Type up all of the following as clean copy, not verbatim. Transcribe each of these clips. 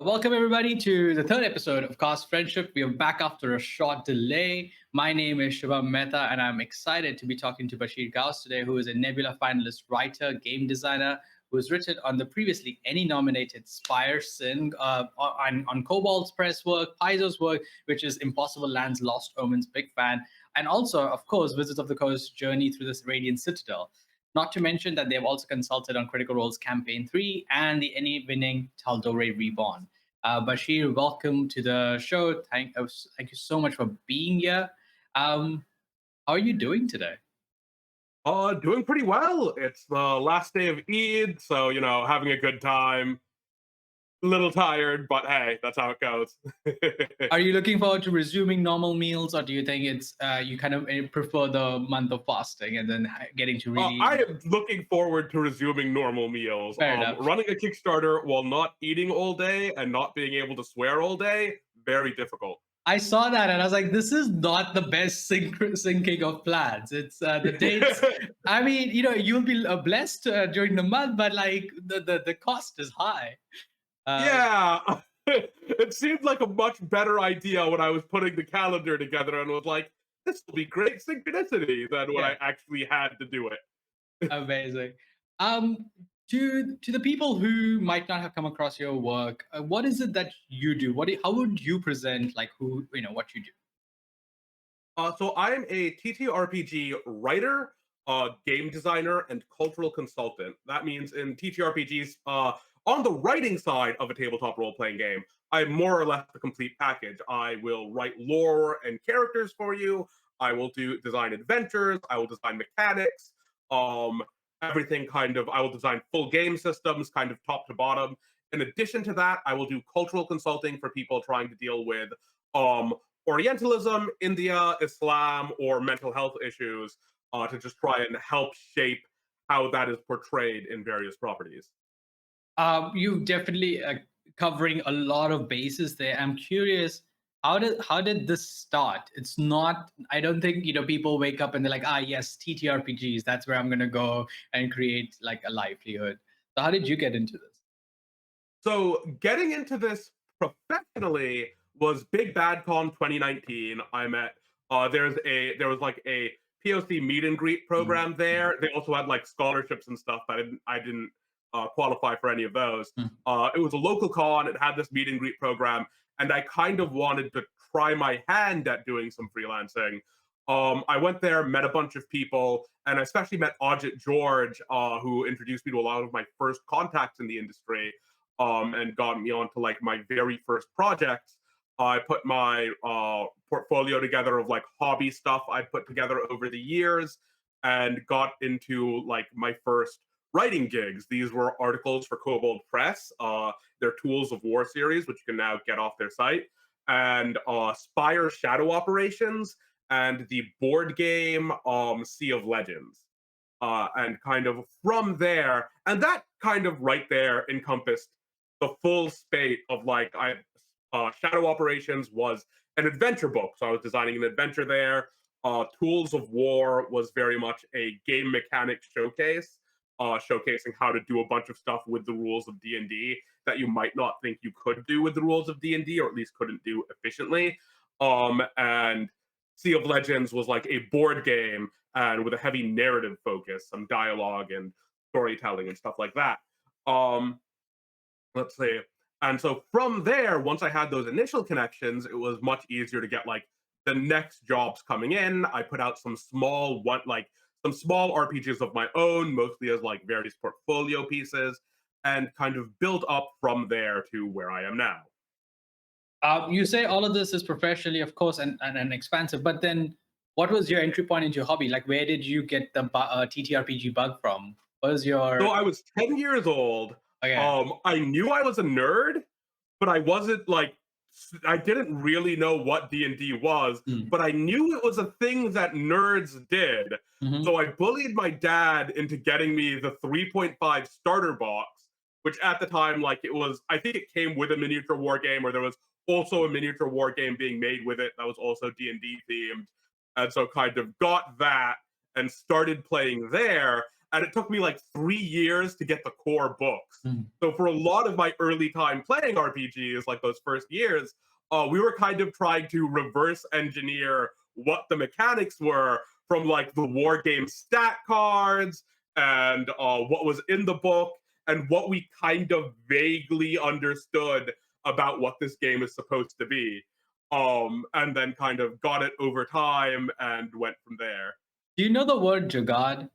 Welcome, everybody, to the third episode of Cast Friendship. We are back after a short delay. My name is Shubham Mehta, and I'm excited to be talking to Basheer Ghouse today, who is a Nebula finalist writer, game designer, who has written on the previously Any nominated Spire Sin, on Cobalt's press work, Paizo's work, which is Impossible Lands, Lost Omens, big fan, and also, of course, Wizards of the Coast Journey Through this Radiant Citadel. Not to mention that they've also consulted on Critical Role's Campaign 3 and the Any winning Taldore Reborn. Bashir, welcome to the show. Thank you so much for being here. Um, how are you doing today? Doing pretty well. It's the last day of Eid, so having a good time. A little tired, but hey, that's how it goes. Are you looking forward to resuming normal meals, or do you think it's you kind of prefer the month of fasting and then getting to really I am looking forward to resuming normal meals. fair enough? Running a Kickstarter while not eating all day and not being able to swear all day, very difficult. I saw that and I was like, this is not the best syncing of plans. It's the dates. I mean, you'll be blessed during the month, but like the cost is high. Um, Yeah, it seemed like a much better idea when I was putting the calendar together and was like, this will be great synchronicity than when yeah. I actually had to do it. Amazing. Um, to the people who might not have come across your work, what is it that you do? How would you present like who what you do? So I am a TTRPG writer, game designer, and cultural consultant. That means in TTRPGs, on the writing side of a tabletop role-playing game, I'm more or less the complete package. I will write lore and characters for you. I will do design adventures. I will design mechanics. Um, Everything kind of. I will design full game systems, kind of top to bottom. In addition to that, I will do cultural consulting for people trying to deal with um, Orientalism, India, Islam, or mental health issues to just try and help shape how that is portrayed in various properties. You definitely covering a lot of bases there. I'm curious, how did this start? It's not. I don't think people wake up and they're like, yes, TTRPGs. That's where I'm gonna go and create like a livelihood. So how did you get into this? So getting into this professionally was Big Bad Con 2019. I met there was like a POC meet and greet Mhm. program there. They also had like scholarships and stuff. I didn't qualify for any of those. Mhm. It was a local con. It had this meet and greet program, and I kind of wanted to try my hand at doing some freelancing. I went there, met a bunch of people, and I especially met Ajit George, who introduced me to a lot of my first contacts in the industry and got me onto like my very first projects. I put my portfolio together of like hobby stuff I put together over the years and got into like my first writing gigs. These were articles for Kobold Press, their Tools of War series, which you can now get off their site, and Spire Shadow Operations, and the board game Sea of Legends. And kind of from there, and that kind of right there encompassed the full spate of like Shadow Operations was an adventure book, so I was designing an adventure there. Tools of War was very much a game mechanic showcase, showcasing how to do a bunch of stuff with the rules of D&D that you might not think you could do with the rules of D&D, or at least couldn't do efficiently. And Sea of Legends was like a board game and with a heavy narrative focus, some dialogue and storytelling and stuff like that. Um, let's see. And so from there, once I had those initial connections, it was much easier to get like the next jobs coming in. I put out some small RPGs of my own, mostly as like various portfolio pieces, and kind of built up from there to where I am now. You say all of this is professionally, of course, and expansive, but then what was your entry point into your hobby? Like, where did you get the TTRPG bug from? What was So your I was 10 years old. okay? I knew I was a nerd, but I wasn't like I didn't really know what D&D was, Mm. but I knew it was a thing that nerds did. Mhm. So I bullied my dad into getting me the 3.5 starter box, which at the time like it was I think it came with a miniature war game, or there was also a miniature war game being made with it that was also D&D themed. And so kind of got that and started playing there. and it took me like 3 years to get the core books. Mm. So for a lot of my early time playing RPGs, like those first years, we were kind of trying to reverse engineer what the mechanics were from like the war game stat cards and what was in the book and what we kind of vaguely understood about what this game is supposed to be. And then kind of got it over time and went from there. Do you know the word Jugaad?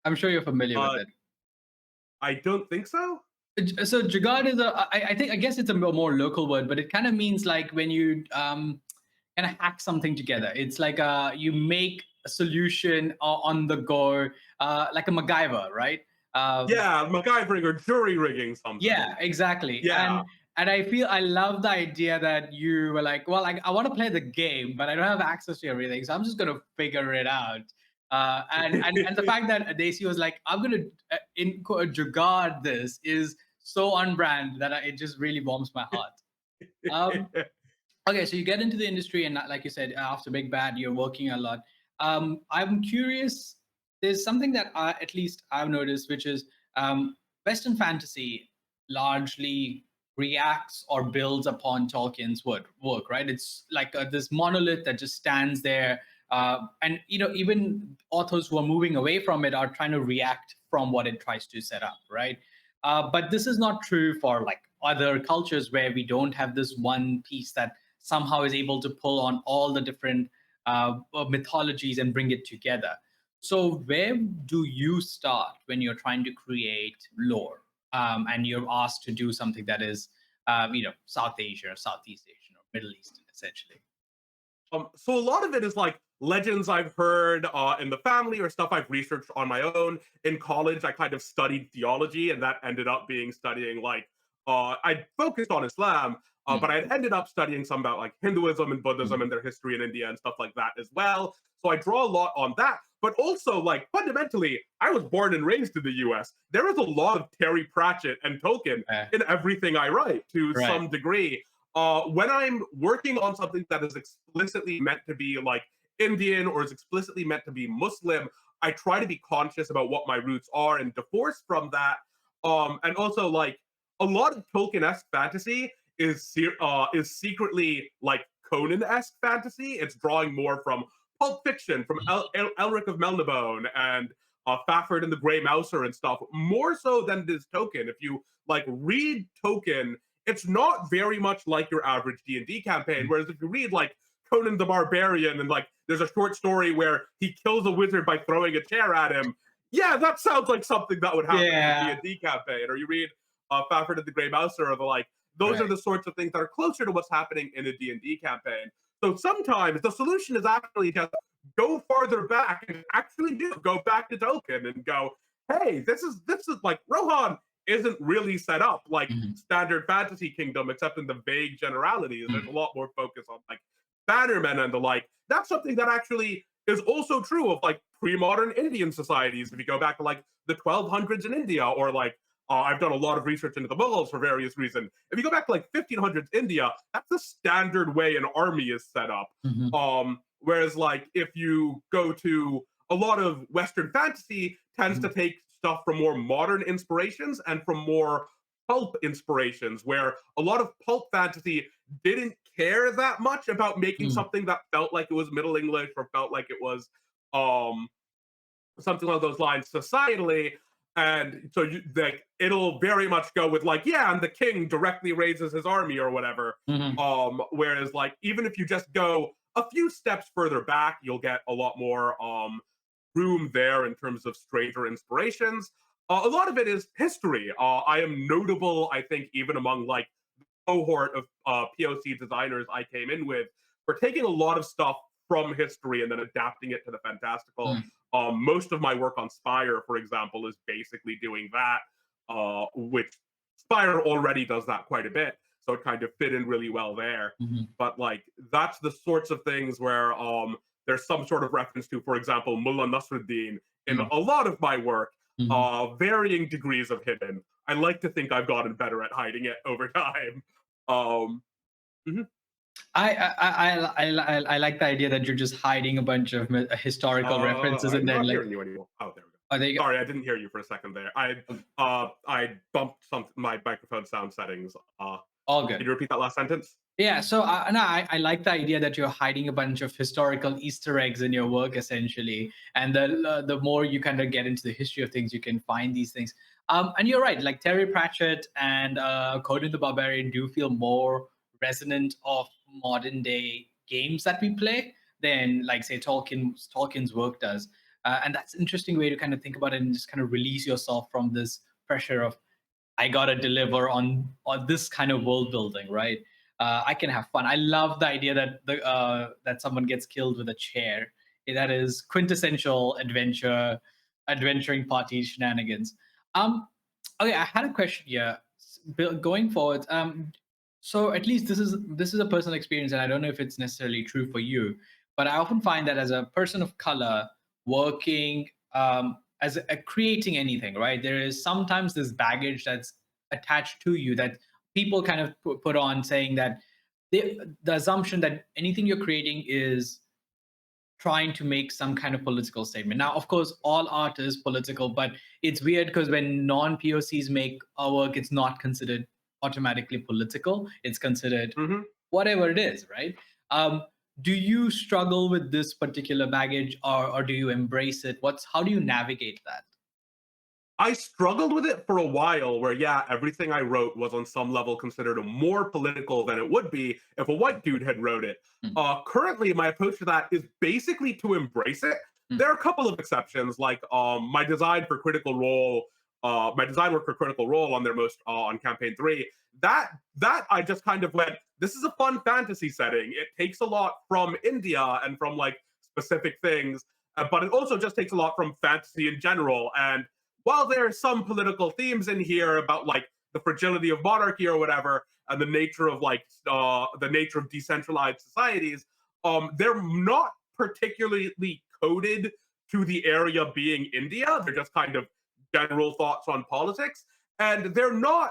I'm sure you're familiar with Uh, it. I don't think so. So Jugaad is I think I guess it's a more local word, but it kind of means like when you kind of hack something together. It's like you make a solution on the go, like a MacGyver, right? Um, Yeah, MacGyvering or jury rigging yeah, something. exactly. Yeah. And I feel I love the idea that you were like, well, I want to play the game, but I don't have access to everything, so I'm just gonna figure it out. And the fact that Daisy was like, I'm gonna jugard this is so on brand that it just really warms my heart. Um, okay, so you get into the industry, and like you said, after Big Bad, you're working a lot. I'm curious. There's something that at least I've noticed, which is Western fantasy largely reacts or builds upon Tolkien's work, right? It's like this monolith that just stands there, and even authors who are moving away from it are trying to react from what it tries to set up, right? But this is not true for like other cultures where we don't have this one piece that somehow is able to pull on all the different mythologies and bring it together. So, where do you start when you're trying to create lore and you're asked to do something that is, South Asia, or Southeast Asian, or Middle Eastern, essentially? So a lot of it is like legends I've heard in the family or stuff I've researched on my own. In college, I kind of studied theology, and that ended up being studying like I focused on Islam, but Mm, I ended up studying some about like Hinduism and mm, Buddhism and their history in India and stuff like that as well. So I draw a lot on that. But also, like fundamentally, I was born and raised in the U.S. There is a lot of Terry Pratchett and Tolkien uh, in everything I write to right. some degree. When I'm working on something that is explicitly meant to be like Indian or is explicitly meant to be Muslim, I try to be conscious about what my roots are and divorce from that. And also like a lot of Tolkien-esque fantasy is secretly like Conan-esque fantasy. It's drawing more from Pulp Fiction, from Elric of Melniboné and Fafhrd and the Grey Mouser and stuff, more so than it is Tolkien. If you like read Tolkien, it's not very much like your average D&D campaign. Mm. Whereas if you read like Conan the Barbarian and like there's a short story where he kills a wizard by throwing a chair at him, yeah, that sounds like something that would happen in a Yeah, D&D campaign. Or you read Fafhrd and the Grey Mouser, or the like, those are right. the sorts of things that are closer to what's happening in a D&D campaign. So sometimes the solution is actually just go farther back and actually do go back to Tolkien and go, hey, this is like Rohan isn't really set up like Mhm, standard fantasy kingdom, except in the vague generalities. There's a mhm, lot more focus on like bannermen and the like. That's something that actually is also true of like pre-modern Indian societies. If you go back to like the 1200s in India, or like I've done a lot of research into the Mughals for various reasons. If you go back to like 1500s India, that's the standard way an army is set up. mhm, Whereas like if you go to a lot of Western fantasy tends mhm, to take stuff from more modern inspirations and from more pulp inspirations, where a lot of pulp fantasy didn't care that much about making mm, something that felt like it was Middle English or felt like it was um, something along those lines societally. And so like it'll very much go with like, yeah, and the king directly raises his army or whatever. mhm, Whereas like even if you just go a few steps further back, you'll get a lot more room there in terms of stranger inspirations. A lot of it is history. I am notable, I think, even among like cohort of POC designers I came in with for taking a lot of stuff from history and then adapting it to the fantastical. mm, Most of my work on Spire, for example, is basically doing that, which Spire already does that quite a bit. So it kind of fit in really well there. mhm, But like that's the sorts of things where there's some sort of reference to, for example, Mullah Nasruddin in mm, a lot of my work, mhm. varying degrees of hidden. I like to think I've gotten better at hiding it over time. Um, mhm. I like the idea that you're just hiding a bunch of historical references, I'm and then not like hearing you anymore. Oh, there we go. Oh, there you go. Sorry, I didn't hear you for a second there. I bumped some my microphone sound settings. All Can good. you repeat that last sentence? Yeah, so no, I like the idea that you're hiding a bunch of historical Easter eggs in your work, essentially, and the more you kind of get into the history of things, you can find these things. And you're right, like Terry Pratchett and Conan the Barbarian do feel more resonant of modern day games that we play than, like, say, Tolkien's work does. And that's an interesting way to kind of think about it and just kind of release yourself from this pressure of I gotta deliver on this kind of world building, right? I can have fun. I love the idea that that someone gets killed with a chair. That is quintessential adventuring party shenanigans. Um, okay, I had a question here. Going forward, so at least this is a personal experience, and I don't know if it's necessarily true for you, but I often find that as a person of color working as creating anything, right? There is sometimes this baggage that's attached to you that people kind of put on, saying that the assumption that anything you're creating is trying to make some kind of political statement. Now, of course, all art is political, but it's weird because when non-POCs make our work, it's not considered automatically political. It's considered Hmm. whatever it is, right? Um, do you struggle with this particular baggage, or do you embrace it? How do you navigate that? I struggled with it for a while where, yeah, everything I wrote was on some level considered more political than it would be if a white dude had wrote it. Mm, Currently, my approach to that is basically to embrace it. mm, There are a couple of exceptions, like my design work for Critical Role on their most on campaign 3. That I just kind of went, this is a fun fantasy setting. It takes a lot from India and from like specific things, but it also just takes a lot from fantasy in general. And while there are some political themes in here about like the fragility of monarchy or whatever, and the nature of decentralized societies, they're not particularly coded to the area being India. They're just kind of general thoughts on politics, and they're no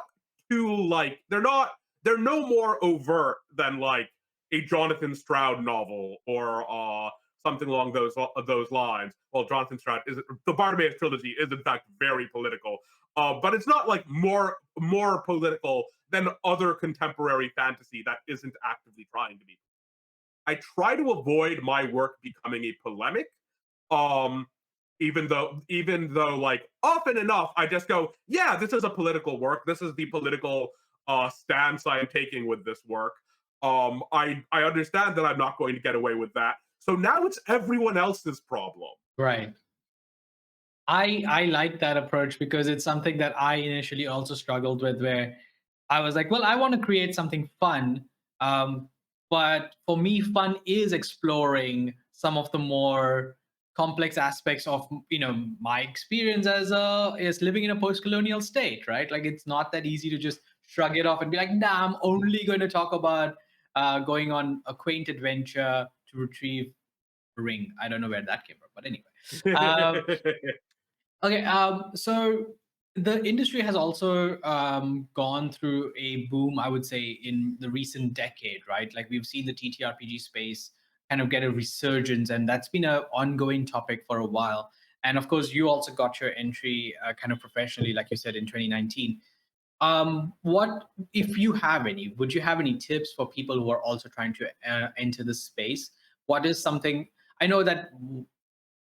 more overt than like a Jonathan Stroud novel or something along those lines. Well, Jonathan Stroud is the Bartimaeus trilogy is in fact very political, but it's not like more political than other contemporary fantasy that isn't actively trying to be. I try to avoid my work becoming a polemic. Um, even though like often enough I just go, yeah, this is a political work. This is the political stance I am taking with this work. I understand that I'm not going to get away with that. So now it's everyone else's problem. right. I like that approach because it's something that I initially also struggled with, where I was like, well, I want to create something fun. But for me, fun is exploring some of the more complex aspects of my experience as living in a post-colonial state, right? Like it's not that easy to just shrug it off and be like, nah, I'm only going to talk about going on a quaint adventure to retrieve a ring. I don't know where that came from, but anyway. Um, Okay, so the industry has also gone through a boom, I would say, in the recent decade, right? Like we've seen the TTRPG space kind of get a resurgence, and that's been an ongoing topic for a while. And of course, you also got your entry kind of professionally, like you said, in 2019. What, if you have any, would you have any tips for people who are also trying to enter this space? What is something, I know that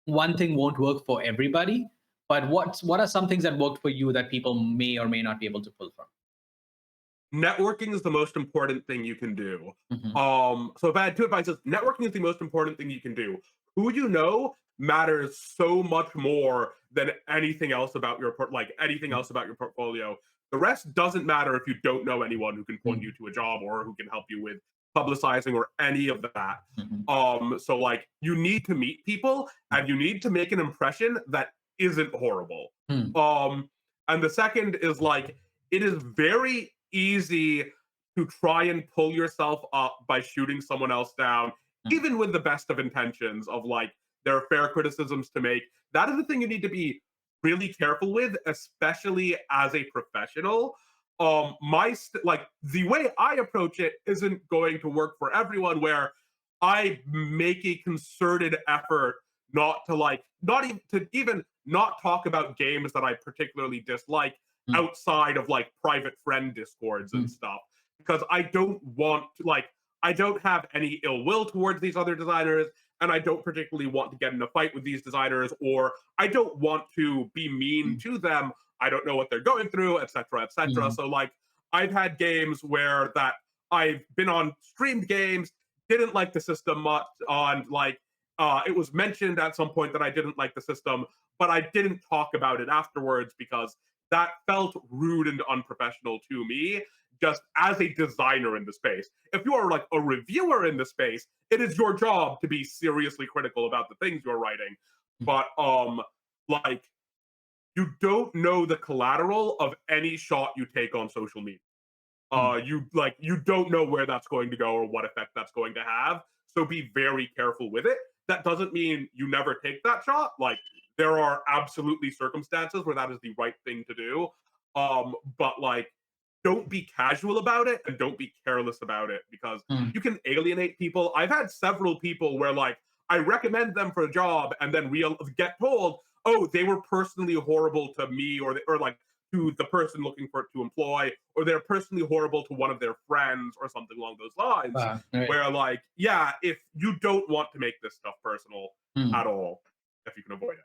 one thing won't work for everybody, but what are some things that worked for you that people may or may not be able to pull from? Networking is the most important thing you can do. Mhm. So if I had two advices, networking is the most important thing you can do. Who you know matters so much more than anything else about anything else about your portfolio. The rest doesn't matter if you don't know anyone who can point you Mhm. to a job or who can help you with publicizing or any of that. Mhm. So like you need to meet people and you need to make an impression that isn't horrible. Mhm. Um, and the second is like it is very easy to try and pull yourself up by shooting someone else down, Mhm. even with the best of intentions of like there are fair criticisms to make. That is the thing you need to be really careful with, especially as a professional. Like the way I approach it isn't going to work for everyone, where I make a concerted effort not to like not even not talk about games that I particularly dislike Mm, outside of like private friend discords and mm, stuff, because I don't want to like I don't have any ill will towards these other designers, and I don't particularly want to get in a fight with these designers, or I don't want to be mean mm, to them. I don't know what they're going through, etc., etc. mm, So like I've had games where that I've been on streamed games, didn't like the system much on like it was mentioned at some point that I didn't like the system, but I didn't talk about it afterwards because that felt rude and unprofessional to me, just as a designer in the space. If you are like a reviewer in the space, it is your job to be seriously critical about the things you're writing. mm, But like you don't know the collateral of any shot you take on social media. mm, You don't know where that's going to go or what effect that's going to have. So be very careful with it. That doesn't mean you never take that shot. Like there are absolutely circumstances where that is the right thing to do. But like don't be casual about it and don't be careless about it, because mm. you can alienate people. I've had several people where like I recommend them for a job and then real get told, oh, they were personally horrible to me, or like to the person looking for it to employ, or they're personally horrible to one of their friends or something along those lines. Right. Where like, yeah, if you don't want to make this stuff personal Mm. at all, if you can avoid it.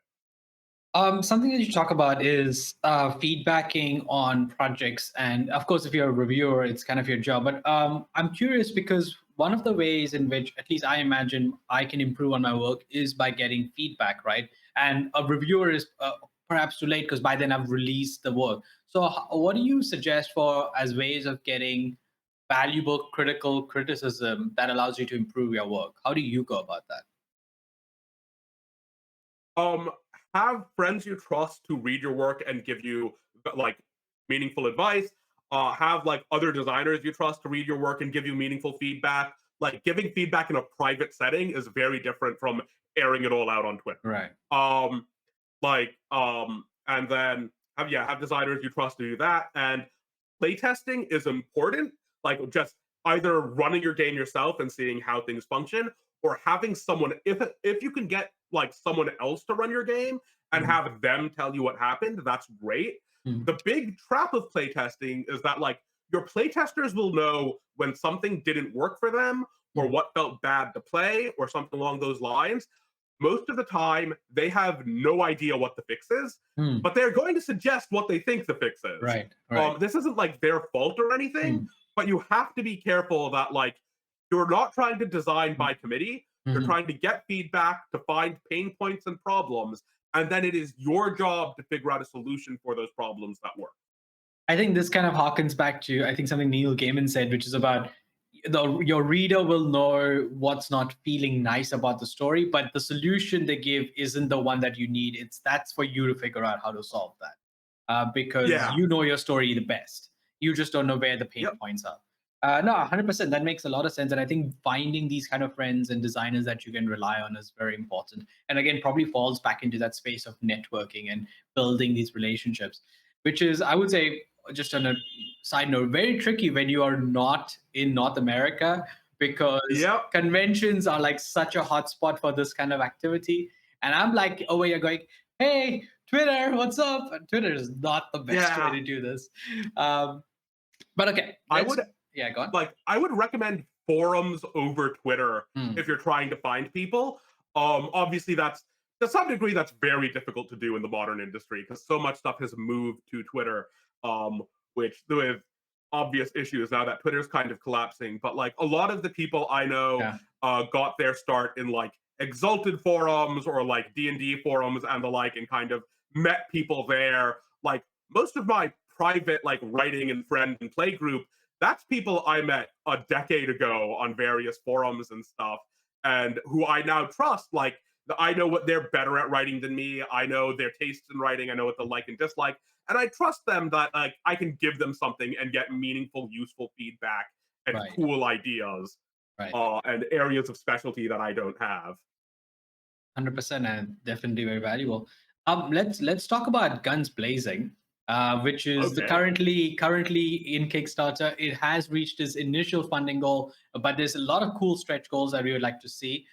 Something that you talk about is feedbacking on projects, and of course, if you're a reviewer, it's kind of your job. But I'm curious because one of the ways in which, at least I imagine, I can improve on my work is by getting feedback, right? And a reviewer is perhaps too late because by then I've released the work. So, what do you suggest for as ways of getting valuable critical criticism that allows you to improve your work? How do you go about that? Um, have friends you trust to read your work and give you like meaningful advice. Have like other designers you trust to read your work and give you meaningful feedback. Like giving feedback in a private setting is very different from airing it all out on Twitter. Right. Um, and then have designers you trust to do that. And playtesting is important. Like just either running your game yourself and seeing how things function, or having someone, if you can get like someone else to run your game and Mhm. have them tell you what happened, that's great. Mhm. The big trap of playtesting is that like your playtesters will know when something didn't work for them, or Mhm. what felt bad to play or something along those lines. Most of the time they have no idea what the fix is, Mm. but they're going to suggest what they think the fix is. Right. Right. This isn't like their fault or anything, Mm. but you have to be careful that like you're not trying to design Mm. by committee. You're Mhm. trying to get feedback to find pain points and problems, and then it is your job to figure out a solution for those problems that work. I think this kind of harkens back to I think something Neil Gaiman said, which is about your reader will know what's not feeling nice about the story, but the solution they give isn't the one that you need. That's for you to figure out how to solve that, because Yeah. you know your story the best. You just don't know where the pain Yep. points are. No, 100%. That makes a lot of sense, and I think finding these kind of friends and designers that you can rely on is very important. And again, probably falls back into that space of networking and building these relationships, which is, I would say, just on a side note, very tricky when you are not in North America because Yep. conventions are like such a hotspot for this kind of activity. And I'm like over here going, hey, Twitter, what's up? And Twitter is not the best way Yeah. to do this. Um, but okay, I let's, would yeah, go on. I would recommend forums over Twitter Hmm. if you're trying to find people. Obviously that's to some degree that's very difficult to do in the modern industry because so much stuff has moved to Twitter, which with obvious issues now that Twitter's kind of collapsing. But like a lot of the people I know Yeah. got their start in like Exalted forums or like D&D forums and the like, and kind of met people there. Like most of my private like writing and friend and play group, that's people I met a decade ago on various forums and stuff, and who I now trust. Like, I know what they're better at writing than me. I know their tastes in writing. I know what they like and dislike, and I trust them that like I can give them something and get meaningful, useful feedback and Right. cool ideas, Right. and areas of specialty that I don't have. 100% and definitely very valuable. Let's talk about Guns Blazing, which is the Okay. currently in Kickstarter. It has reached its initial funding goal, but there's a lot of cool stretch goals that we would like to see.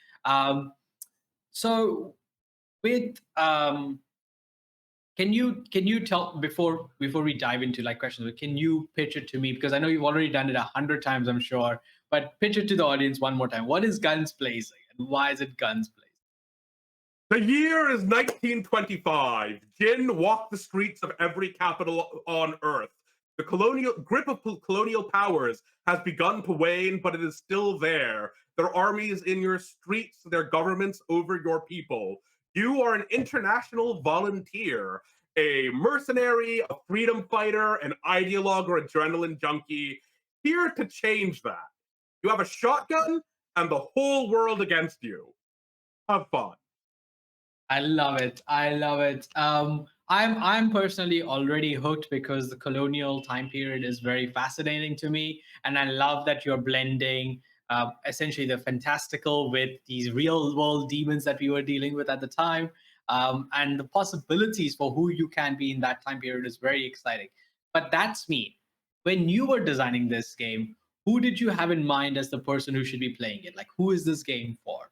So with can you tell before we dive into like questions, but can you pitch it to me, because I know you've already done it 100 times, I'm sure, but pitch it to the audience one more time. What is guns blazing and why is it guns blazing? The year is 1925. Jin walked the streets of every capital on Earth. The colonial grip of colonial powers has begun to wane, but it is still there. Their armies in your streets, their governments over your people. You are an international volunteer, a mercenary, a freedom fighter, an ideologue, or adrenaline junkie, here to change that. You have a shotgun and the whole world against you. Have fun. I love it. I love it. I'm personally already hooked because the colonial time period is very fascinating to me, and I love that you're blending essentially the fantastical with these real world demons that we were dealing with at the time, and the possibilities for who you can be in that time period is very exciting. But that's me. When you were designing this game, who did you have in mind as the person who should be playing it? Like, who is this game for?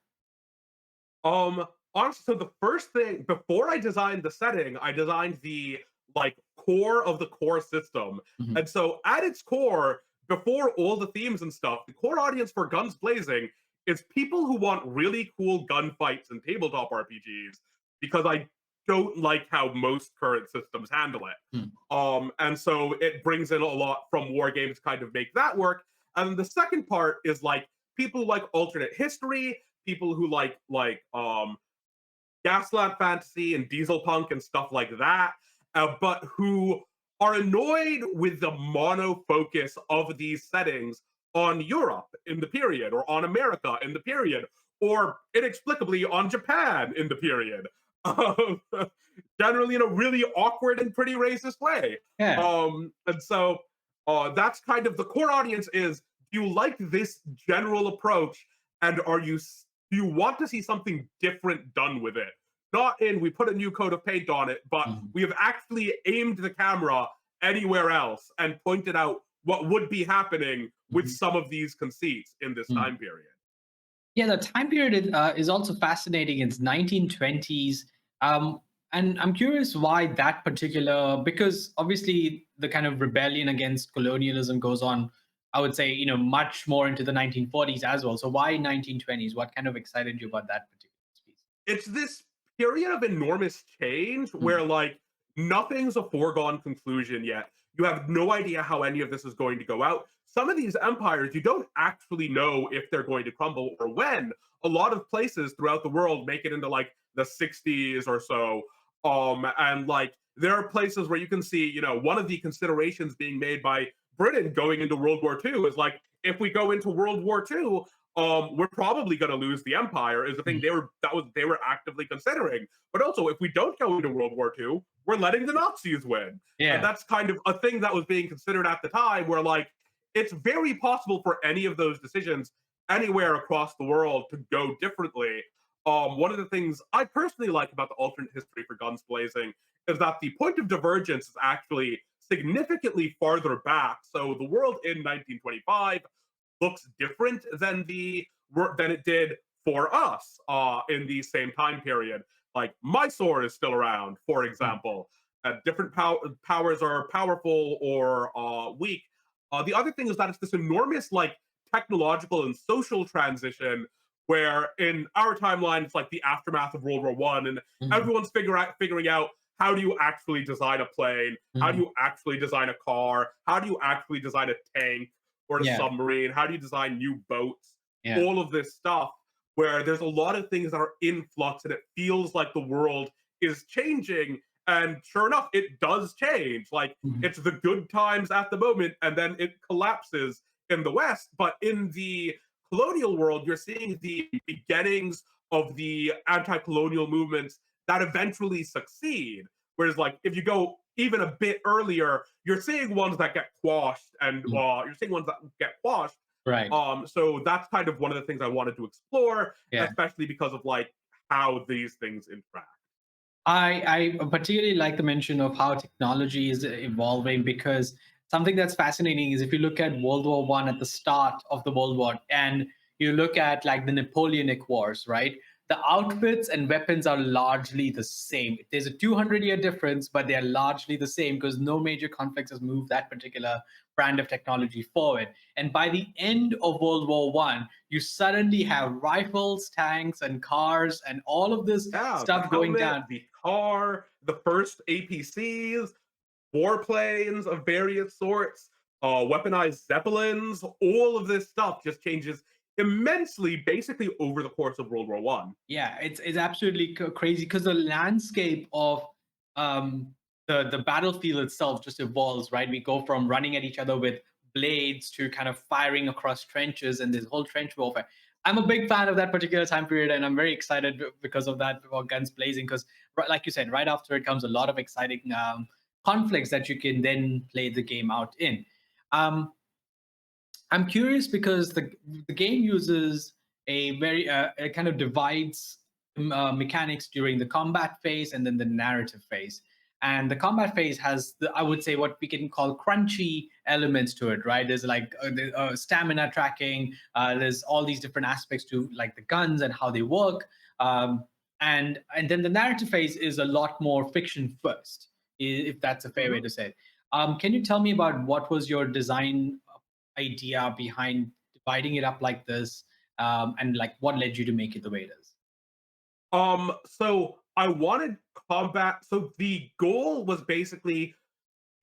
Um, Honestly, so the first thing before I designed the setting, I designed the like core of the core system. Mhm. And so at its core, before all the themes and stuff, the core audience for Guns Blazing is people who want really cool gunfights and tabletop RPGs because I don't like how most current systems handle it. Hmm. And so it brings in a lot from war games to kind of make that work. And the second part is like people who like alternate history, people who like gaslamp fantasy and diesel punk and stuff like that, but who are annoyed with the mono focus of these settings on Europe in the period, or on America in the period, or inexplicably on Japan in the period. Um, Generally in a really awkward and pretty racist way. Yeah. And so that's kind of the core audience is, do you like this general approach, and do you want to see something different done with it? Not in we put a new coat of paint on it, but Mhm. we have actually aimed the camera anywhere else and pointed out what would be happening with Mhm. some of these conceits in this Mm. time period. Yeah, the time period is also fascinating. It's 1920s. And I'm curious why that particular, because obviously the kind of rebellion against colonialism goes on, I would say, much more into the 1940s as well. So why 1920s? What kind of excited you about that particular piece? It's this period of enormous change Mm. where like nothing's a foregone conclusion yet. You have no idea how any of this is going to go out. Some of these empires, you don't actually know if they're going to crumble or when. A lot of places throughout the world make it into like the 60s or so. And like there are places where you can see, one of the considerations being made by Britain going into World War II is like, if we go into World War II, we're probably going to lose the empire is the thing Mhm. they were actively considering. But also, if we don't go into World War II, we're letting the Nazis win, and Yeah. that's kind of a thing that was being considered at the time. Where like it's very possible for any of those decisions anywhere across the world to go differently. One of the things I personally like about the alternate history for Guns Blazing is that the point of divergence is actually significantly farther back. So the world in 1925 looks different than it did for us in the same time period. Like Mysore is still around, for Mm. example. Different powers are powerful or weak. The other thing is that it's this enormous like technological and social transition where in our timeline it's like the aftermath of World War One, and Mhm. everyone's figuring out how do you actually design a plane, how do Mhm. you actually design a car, how do you actually design a tank, or a Yeah. submarine? How do you design new boats? Yeah. All of this stuff where there's a lot of things that are in flux and it feels like the world is changing. And sure enough, it does change. Like Mhm. it's the good times at the moment and then it collapses in the West. But in the colonial world, you're seeing the beginnings of the anti colonial movements that eventually succeed. Whereas, like, if you go even a bit earlier, you're seeing ones that get quashed, and Mm. you're seeing ones that get quashed. Right. So that's kind of one of the things I wanted to explore, Yeah. especially because of like how these things interact. I particularly like the mention of how technology is evolving, because something that's fascinating is if you look at World War I at the start of the World War, and you look at like the Napoleonic Wars, right? the outfits and weapons are largely the same. There's a 200-year difference, but they're largely the same because no major conflicts has moved that particular brand of technology forward. And by the end of World War One, you suddenly have rifles, tanks, and cars, and all of this Yeah, the stuff going helmet, down. the car, the first APCs, warplanes of various sorts, weaponized zeppelins, all of this stuff just changes immensely basically over the course of World War One. Yeah, it's absolutely crazy because the landscape of um, the battlefield itself just evolves, right? We go from running at each other with blades to kind of firing across trenches and this whole trench warfare. I'm a big fan of that particular time period, and I'm very excited because of that about guns blazing. Because, like you said, right after it comes a lot of exciting conflicts that you can then play the game out in. Um, I'm curious because the game uses a very it kind of divides mechanics during the combat phase and then the narrative phase. And the combat phase has the, I would say, what we can call crunchy elements to it, right? There's like stamina tracking. There's all these different aspects to like the guns and how they work. And then the narrative phase is a lot more fiction first, if that's a fair way Mhm. to say it. Can you tell me about what was your design idea behind dividing it up like this, and like what led you to make it the way it is? So I wanted combat. So the goal was basically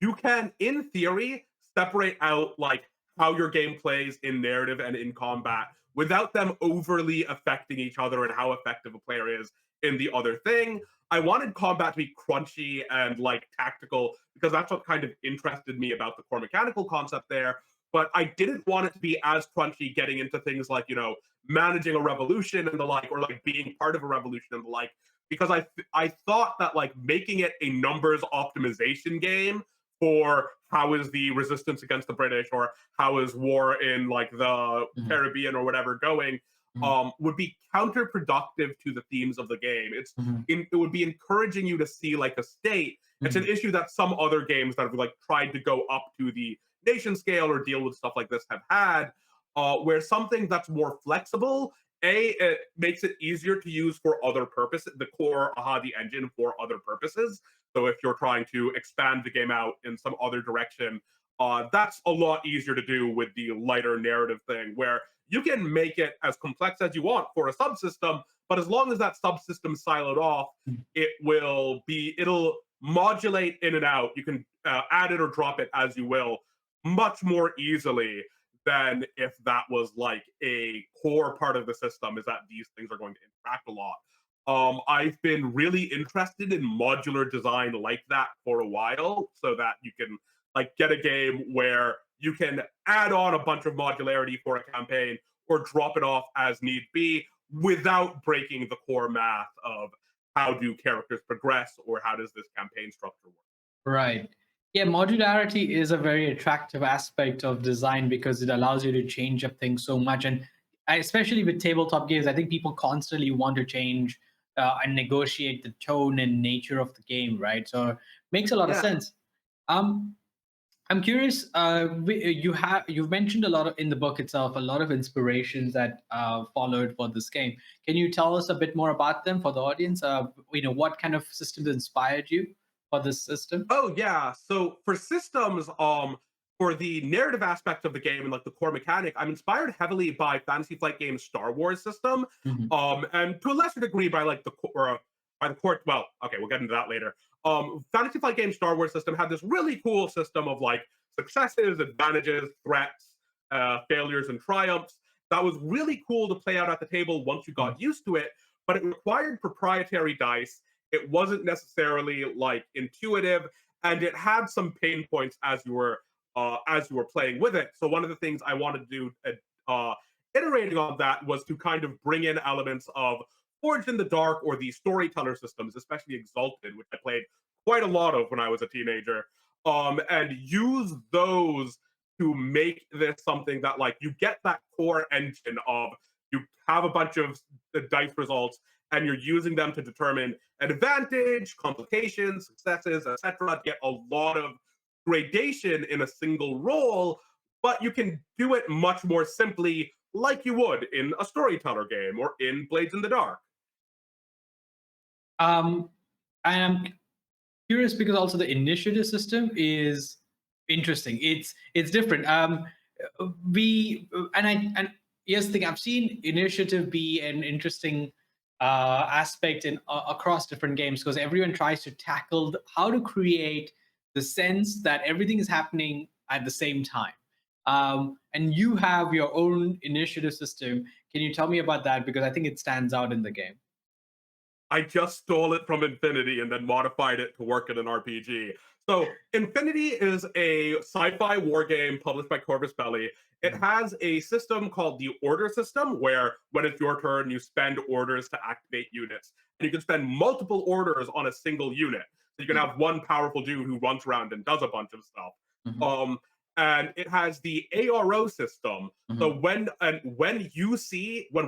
you can, in theory, separate out like how your game plays in narrative and in combat without them overly affecting each other and how effective a player is in the other thing. I wanted combat to be crunchy and like tactical because that's what kind of interested me about the core mechanical concept there. But I didn't want it to be as crunchy, getting into things like, managing a revolution and the like, or like being part of a revolution and the like, because I thought that like making it a numbers optimization game for how is the resistance against the British or how is war in like the Mhm, Caribbean or whatever going, mhm, would be counterproductive to the themes of the game. mhm, It would be encouraging you to see like a state. It's an mhm, issue that some other games that have like tried to go up to the nation scale or deal with stuff like this have had, where something that's more flexible, it makes it easier to use for other purposes, the core aha the engine for other purposes. So if you're trying to expand the game out in some other direction, that's a lot easier to do with the lighter narrative thing, where you can make it as complex as you want for a subsystem, but as long as that subsystem is siloed off, mhm. it'll modulate in and out. You can add it or drop it as you will, much more easily than if that was like a core part of the system. Is that these things are going to interact a lot. I've been really interested in modular design like that for a while, so that you can like get a game where you can add on a bunch of modularity for a campaign or drop it off as need be without breaking the core math of how do characters progress or how does this campaign structure work. Right. Yeah, modularity is a very attractive aspect of design because it allows you to change up things so much. And especially with tabletop games, I think people constantly want to change and negotiate the tone and nature of the game, right? So it makes a lot of Yeah. sense. Um, I'm curious. You've mentioned a lot of in the book itself, a lot of inspirations that followed for this game. Can you tell us a bit more about them for the audience? What kind of systems inspired you for this system? Oh yeah. So for systems, for the narrative aspect of the game and like the core mechanic, I'm inspired heavily by Fantasy Flight Games' Star Wars system, Mhm, and to a lesser degree by like the core, by the core. Well, okay, we'll get into that later. Fantasy Flight Games' Star Wars system had this really cool system of like successes, advantages, threats, failures, and triumphs. That was really cool to play out at the table once you mhm, got used to it, but it required proprietary dice. It wasn't necessarily like intuitive, and it had some pain points as you were playing with it. So one of the things I wanted to do, iterating on that, was to kind of bring in elements of Forged in the Dark or the storyteller systems, especially Exalted, which I played quite a lot of when I was a teenager, and use those to make this something that like you get that core engine of you have a bunch of dice results and you're using them to determine advantage, complications, successes, etc. Get a lot of gradation in a single roll, but you can do it much more simply, like you would in a storyteller game or in Blades in the Dark. Um, and I'm curious because also the initiative system is interesting. It's different. We and I and Here's the thing. I've seen initiative be an interesting aspect in across different games because everyone tries to tackle how to create the sense that everything is happening at the same time. And you have your own initiative system. Can you tell me about that? Because I think it stands out in the game. I just stole it from Infinity and then modified it to work in an RPG. So, Infinity is a sci-fi war game published by Corvus Belli. It Mhm. has a system called the Order System, where when it's your turn, you spend orders to activate units, and you can spend multiple orders on a single unit. So you can Mhm. have one powerful dude who runs around and does a bunch of stuff. Mhm. Um, and it has the ARO system. So Mhm. when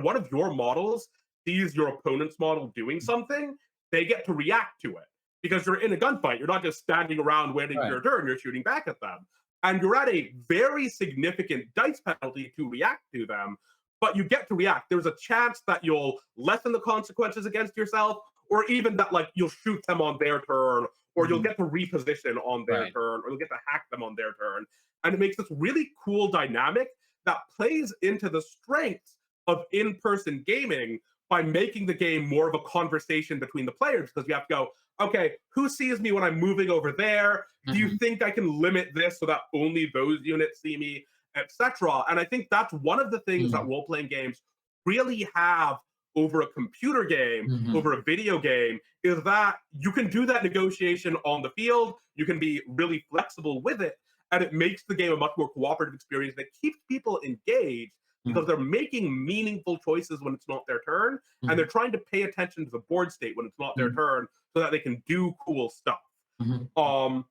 one of your models sees your opponent's model doing something, they get to react to it because you're in a gunfight. You're not just standing around waiting for Right. your turn, you're shooting back at them. And you're at a very significant dice penalty to react to them, but you get to react. There's a chance that you'll lessen the consequences against yourself, or even that like you'll shoot them on their turn, or you'll Mhm. get to reposition on their Right. turn, or you'll get to hack them on their turn. And it makes this really cool dynamic that plays into the strengths of in-person gaming by making the game more of a conversation between the players because you have to go, okay, who sees me when I'm moving over there? Do you Mhm. think I can limit this so that only those units see me, etc.? And I think that's one of the things that Mhm. role playing games really have over a computer game, over Mhm. a video game, is that you can do that negotiation on the field. You can be really flexible with it, and it makes the game a much more cooperative experience that keeps people engaged because Mhm. they're making meaningful choices when it's not their turn, and they're Mhm. trying to pay attention to the board state when it's not their Mhm. turn so that they can do cool stuff. Mhm. um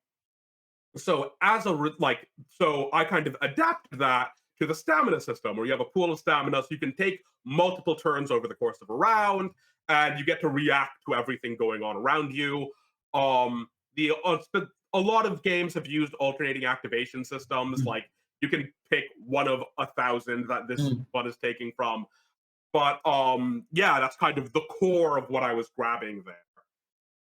so as a like so I kind of adapted that to the stamina system where you have a pool of stamina so you can take multiple turns over the course of a round and you get to react to everything going on around you. The A lot of games have used alternating activation systems, Mhm. like you can pick one of 1,000 that this Mhm. one is taking from. But yeah, that's kind of the core of what I was grabbing there.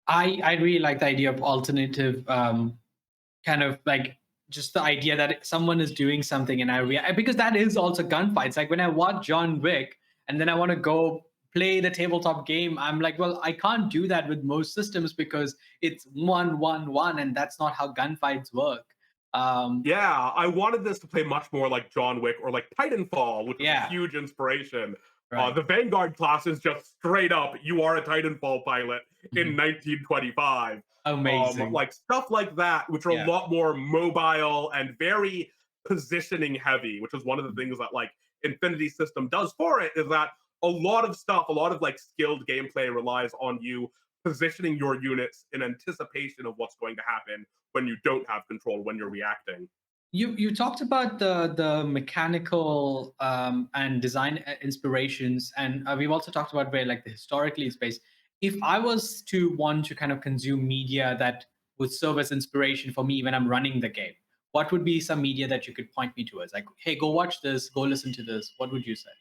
I really like the idea of alternative kind of like just the idea that someone is doing something and I react because that is also gunfights. Like when I watch John Wick and then I want to go play the tabletop game, I'm like, well, I can't do that with most systems because it's 1-1-1, and that's not how gunfights work. Um, Yeah, I wanted this to play much more like John Wick or like Titanfall, which was a yeah, huge inspiration. right. The Vanguard class is just straight up, you are a Titanfall pilot in Mhm. 1925. Amazing. Like stuff like that, which are a Yeah. lot more mobile and very positioning heavy, which is one of the things that like Infinity System does for it, is that a lot of stuff, a lot of like skilled gameplay relies on you positioning your units in anticipation of what's going to happen when you don't have control, when you're reacting. You talked about the mechanical and design inspirations, and we've also talked about where like the historically it's based. If I was to want to kind of consume media that would serve as inspiration for me when I'm running the game, what would be some media that you could point me towards? Like, hey, go watch this, go listen to this. What would you say?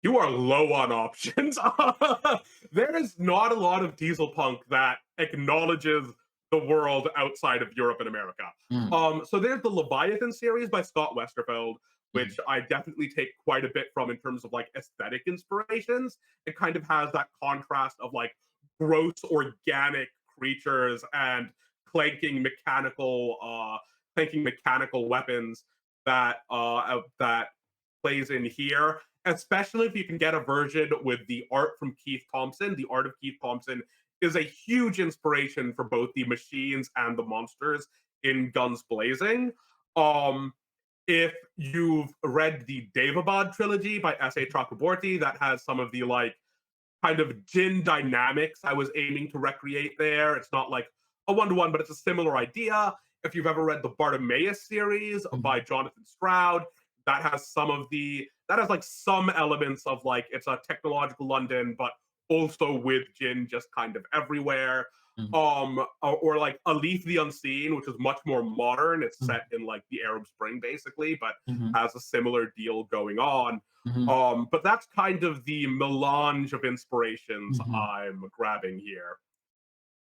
You are low on options. There is not a lot of diesel punk that acknowledges the world outside of Europe and America. Mm, So there's the Leviathan series by Scott Westerfeld, mhm, which I definitely take quite a bit from in terms of like aesthetic inspirations. It kind of has that contrast of like gross organic creatures and clanking mechanical weapons that plays in here, especially if you can get a version with the art from Keith Thompson. The art of Keith Thompson is a huge inspiration for both the machines and the monsters in Guns Blazing. Um, if you've read the Devabad trilogy by S.A. Chakraborty, that has some of the like kind of gin dynamics I was aiming to recreate there. It's not like a one-to-one, but it's a similar idea. If you've ever read the Bartimaeus series by mhm, Jonathan Stroud, that has like some elements of like it's a technological London, but also with gin just kind of everywhere. Mm, or like Alif the Unseen, which is much more modern. It's mm, set in like the Arab Spring basically, but mhm, has a similar deal going on. mhm, But that's kind of the melange of inspirations mhm. I'm grabbing here.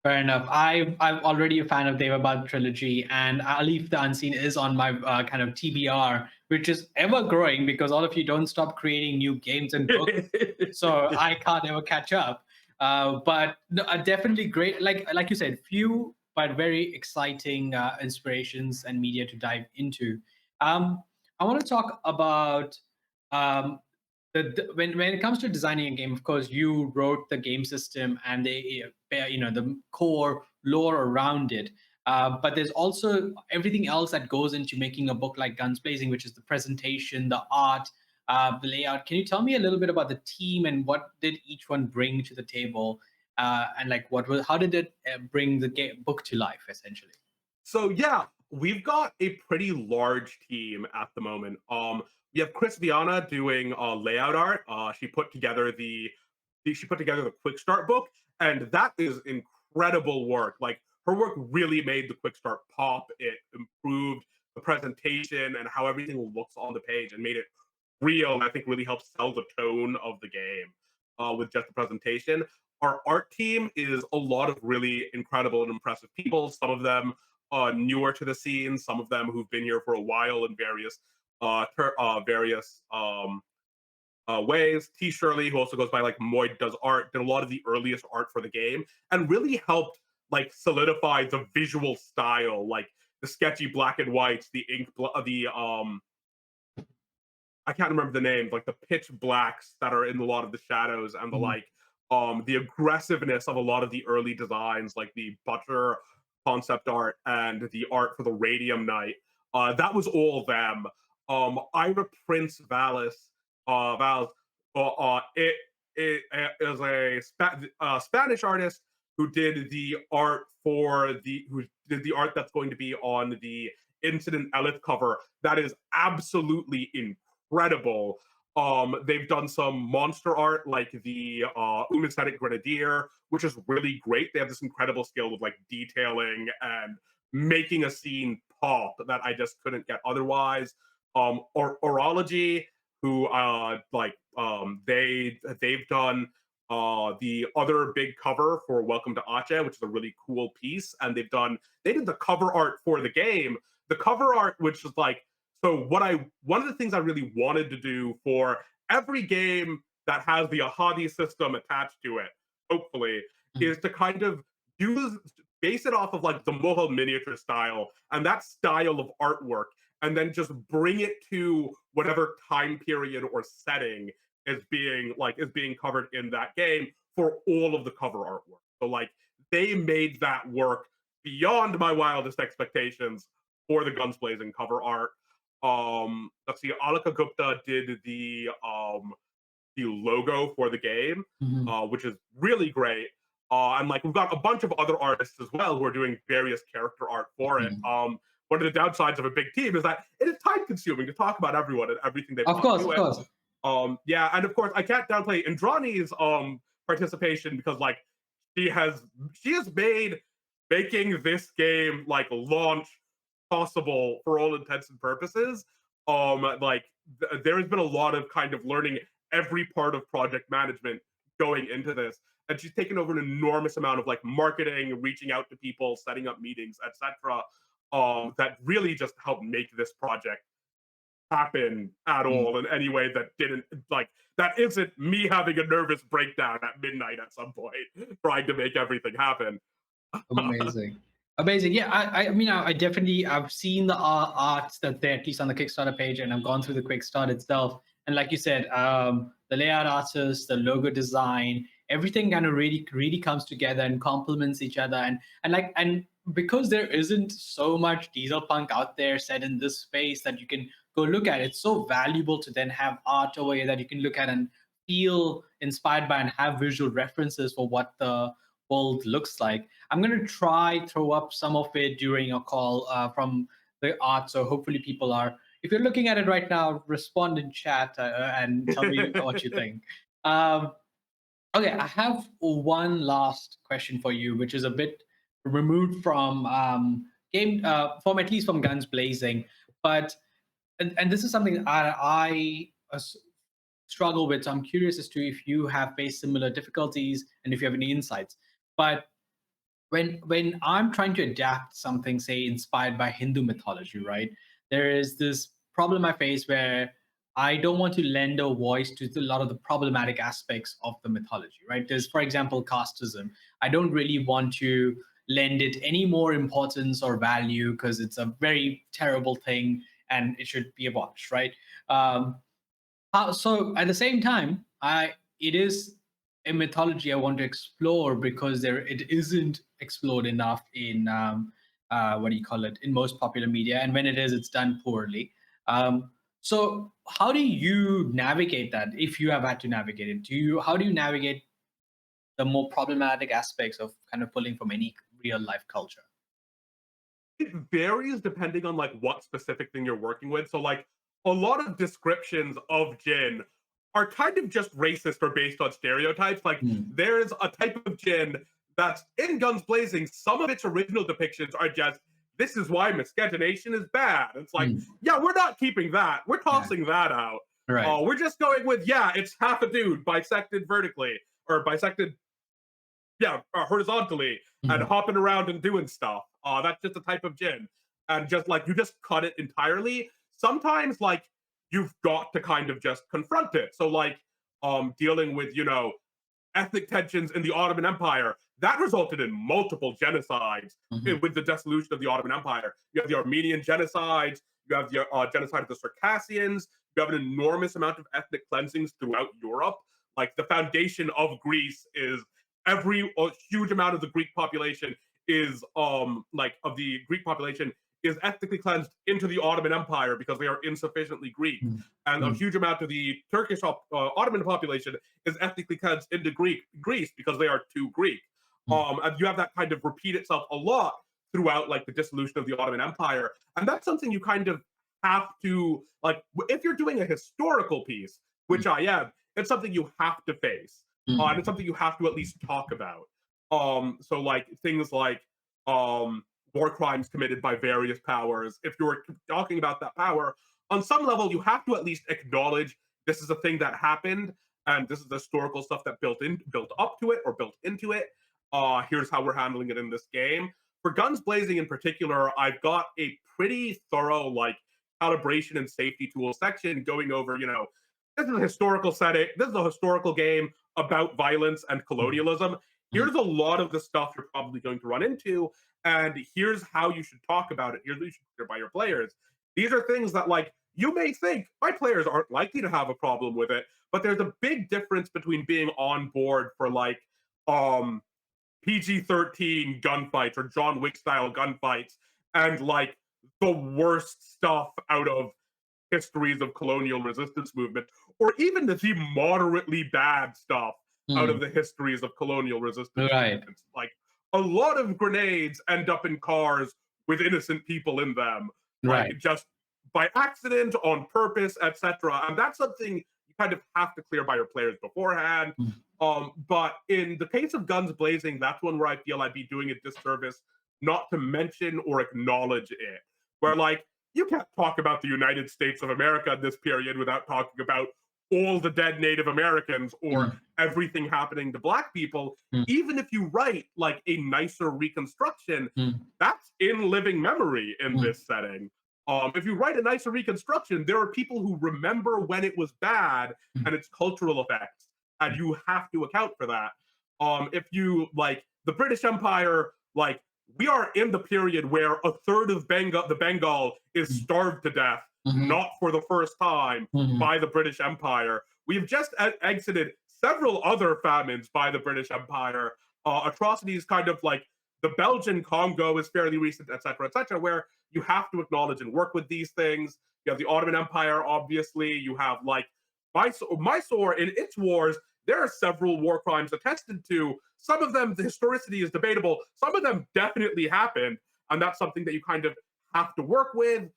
Fair enough. I'm already a fan of Devabad trilogy, and Alif the Unseen is on my kind of TBR, which is ever growing because all of you don't stop creating new games and books, so I can't ever catch up. But no, definitely great, like you said, few but very exciting inspirations and media to dive into. I want to talk about um, when it comes to designing a game. Of course, you wrote the game system and the core lore around it. But there's also everything else that goes into making a book like Guns Blazing, which is the presentation, the art, the layout. Can you tell me a little bit about the team and what did each one bring to the table, and like how did it bring the book to life, essentially? So yeah, we've got a pretty large team at the moment. We have Chris Viana doing layout art. She put together the quick start book, and that is incredible work. Like her work really made the quick start pop. It improved the presentation and how everything looks on the page, and made it real. And I think really helps sell the tone of the game with just the presentation. Our art team is a lot of really incredible and impressive people. Some of them newer to the scene, some of them who've been here for a while in various ways. T. Shirley, who also goes by like Moyd Does Art, did a lot of the earliest art for the game and really helped like solidify the visual style, like the sketchy black and whites, the the I can't remember the names, like the pitch blacks that are in a lot of the shadows and the Mhm, like, the aggressiveness of a lot of the early designs, like the Butcher concept art and the art for the Radium Knight. That was all them. Ira Prince Vallis, Valles, it is a Spanish artist who did the art who did the art that's going to be on the Incident Elith cover. That is absolutely incredible. They've done some monster art like the Umacetic Grenadier, which is really great. They have this incredible skill with like detailing and making a scene pop that I just couldn't get otherwise. Orology, who they've done the other big cover for Welcome to Ache, which is a really cool piece, and they did the cover art for the game. The cover art, which is like so one of the things I really wanted to do for every game that has the Ahadi system attached to it, hopefully, mhm, is to kind of use base it off of like the Mohel miniature style and that style of artwork, and then just bring it to whatever time period or setting is being covered in that game for all of the cover artwork. So like they made that work beyond my wildest expectations for the Guns Blazing cover art. Let's see, Alika Gupta did the logo for the game, mhm, which is really great. And like we've got a bunch of other artists as well who are doing various character art for it. mhm. One of the downsides of a big team is that it is time consuming to talk about everyone and everything they Of brought course, to of it. course. Yeah, and of course I can't downplay Indrani's participation because like she has she has made making this game like launch possible for all intents and purposes. Like there has been a lot of kind of learning every part of project management going into this, and she's taken over an enormous amount of like marketing, reaching out to people, setting up meetings, etc. That really just helped make this project happen at Mm. all in any way that didn't like that isn't me having a nervous breakdown at midnight at some point trying to make everything happen. Amazing. Amazing. Yeah, I mean, I definitely I've seen the arts that they at least on the Kickstarter page, and I've gone through the quick start itself. And like you said, the layout artists, the logo design, everything kind of really comes together and complements each other. And because there isn't so much diesel punk out there set in this space that you can go look at, it's so valuable to then have art over here that you can look at and feel inspired by and have visual references for what the world looks like. I'm going to try throw up some of it during a call from the art. So hopefully people are, if you're looking at it right now, respond in chat and tell me what you think. Um, Okay, I have one last question for you, which is a bit removed from from at least from Guns Blazing, but and this is something I struggle with. So I'm curious as to if you have faced similar difficulties and if you have any insights. But when I'm trying to adapt something, say inspired by Hindu mythology, right? There is this problem I face where I don't want to lend a voice to a lot of the problematic aspects of the mythology, right? There's, for example, casteism. I don't really want to lend it any more importance or value because it's a very terrible thing and it should be abolished, right? Um, so at the same time, I it is a mythology I want to explore because there it isn't explored enough in what do you call it, in most popular media, and when it is, it's done poorly. So how do you navigate that if you have had to navigate it? Do you How do you navigate the more problematic aspects of kind of pulling from any real life culture? It varies depending on like what specific thing you're working with. So like a lot of descriptions of Jin are kind of just racist or based on stereotypes. Like Mm, there's a type of Jin that's in Guns Blazing. Some of its original depictions are just this is why miscegenation is bad. It's like, mm, yeah, we're not keeping that. We're yeah, tossing that out. right. We're just going with, yeah, it's half a dude bisected vertically or bisected, yeah, horizontally and Mhm, hopping around and doing stuff. That's just a type of gin. And just like you just cut it entirely. Sometimes like you've got to kind of just confront it. So like dealing with, ethnic tensions in the Ottoman Empire, that resulted in multiple genocides mhm, with the dissolution of the Ottoman Empire. You have the Armenian genocides, you have the genocide of the Circassians, you have an enormous amount of ethnic cleansings throughout Europe. Like the foundation of Greece is every a huge amount of the Greek population is like of the Greek population is ethnically cleansed into the Ottoman Empire because they are insufficiently Greek, mm, and a mm, huge amount of the Turkish Ottoman population is ethnically cleansed into Greece because they are too Greek. mm, And you have that kind of repeat itself a lot throughout like the dissolution of the Ottoman Empire, and that's something you kind of have to like if you're doing a historical piece, mm, which I am. It's something you have to face, and it's mm, something you have to at least talk about. So like things like um war crimes committed by various powers. If you're talking about that power, on some level, you have to at least acknowledge this is a thing that happened, and this is the historical stuff that built up to it or built into it. Here's how we're handling it in this game. For Guns Blazing in particular, I've got a pretty thorough like calibration and safety tool section going over, this is a historical setting, this is a historical game about violence and mm, colonialism. mm, Here's a lot of the stuff you're probably going to run into, and here's how you should talk about it. Here's what you should hear by your players. These are things that, like, you may think my players aren't likely to have a problem with it, but there's a big difference between being on board for like um PG-13 gunfights or John Wick style gunfights and like the worst stuff out of histories of colonial resistance movement, or even the moderately bad stuff out of mm. the histories of colonial resistance Right. movements. Like a lot of grenades end up in cars with innocent people in them, like Right. just by accident, on purpose, etc. And that's something you kind of have to clear by your players beforehand. Mm, But in the case of Guns Blazing, that's one where I feel I'd be doing a disservice not to mention or acknowledge it. Where like you can't talk about the United States of America in this period without talking about all the dead Native Americans or mm, everything happening to Black people. mm, Even if you write like a nicer reconstruction, mm, that's in living memory in mm, this setting. If you write a nicer reconstruction, there are people who remember when it was bad mm, and its cultural effects, and you have to account for that. If you like the British Empire, like we are in the period where a third of the Bengal is mm, starved to death, mhm, not for the first time, mhm, by the British Empire. We've just exited several other famines by the British Empire. Atrocities kind of like the Belgian Congo is fairly recent, etc., where you have to acknowledge and work with these things. You have the Ottoman Empire, obviously. You have like Mysore in its wars. There are several war crimes attested to. Some of them, the historicity is debatable. Some of them definitely happened, and that's something that you kind of have to work with.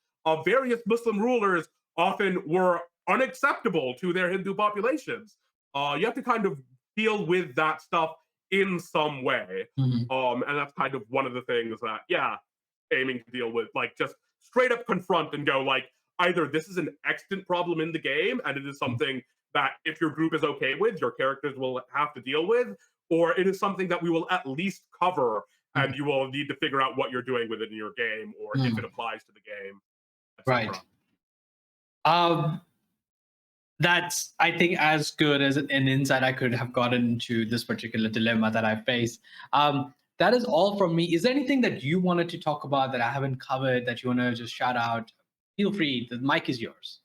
Various Muslim rulers often were unacceptable to their Hindu populations. You have to kind of deal with that stuff in some way. Mhm. And that's kind of one of the things that, yeah, aiming to deal with, like just straight up confront and go like, either this is an extant problem in the game and it is something that if your group is okay with, your characters will have to deal with, or it is something that we will at least cover and Mhm. you will need to figure out what you're doing with it in your game or if it Mhm. applies to the game, Right. etc. Um, that's, I think, as good as an insight I could have gotten into this particular dilemma that I face. That is all from me. Is there anything that you wanted to talk about that I haven't covered that you want to just shout out? Feel free. The mic is yours.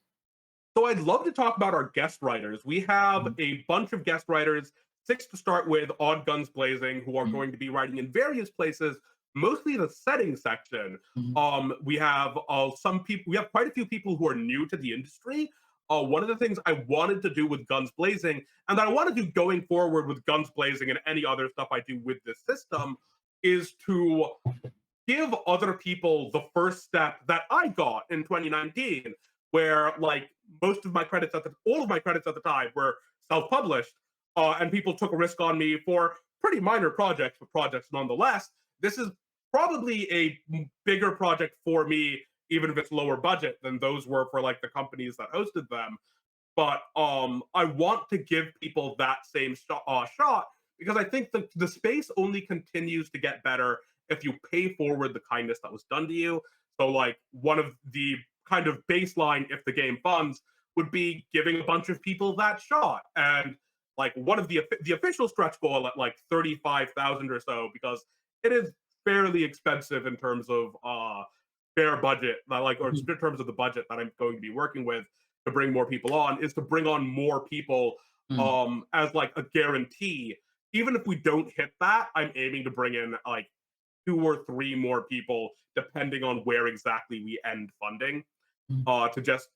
So I'd love to talk about our guest writers. We have Mhm. a bunch of guest writers, six to start with, on Guns Blazing, who are Mhm. going to be writing in various places, mostly the setting section. Mhm. We have some people. We have quite a few people who are new to the industry. One of the things I wanted to do with Guns Blazing, and that I want to do going forward with Guns Blazing and any other stuff I do with this system, is to give other people the first step that I got in 2019, where like most of my credits all of my credits at the time were self-published, and people took a risk on me for pretty minor projects, but projects nonetheless. This is probably a bigger project for me, even if it's lower budget than those were for like the companies that hosted them. But I want to give people that same shot because I think the space only continues to get better if you pay forward the kindness that was done to you. So, like, one of the kind of baseline, if the game funds, would be giving a bunch of people that shot. And like one of the official stretch goal at like 35,000 or so, because it is fairly expensive in terms of fair budget, like, or Mhm. in terms of the budget that I'm going to be working with to bring more people on, is to bring on more people Mhm. as like a guarantee. Even if we don't hit that, I'm aiming to bring in like two or three more people, depending on where exactly we end funding. Mhm. To just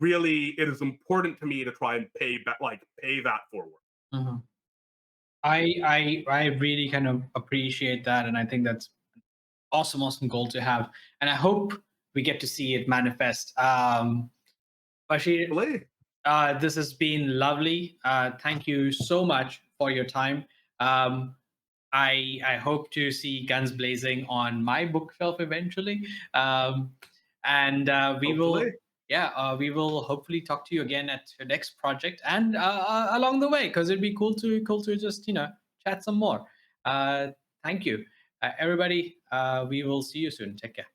really, it is important to me to try and pay that forward. Mhm. I really kind of appreciate that, and I think that's awesome goal to have, and I hope we get to see it manifest. Bashir, Hopefully. this has been lovely. Thank you so much for your time. Um, I hope to see Guns Blazing on my bookshelf eventually, and we Hopefully. will. Yeah, we will hopefully talk to you again at your next project and along the way, because it'd be cool to just chat some more. Uh, Thank you, everybody. We will see you soon. Take care.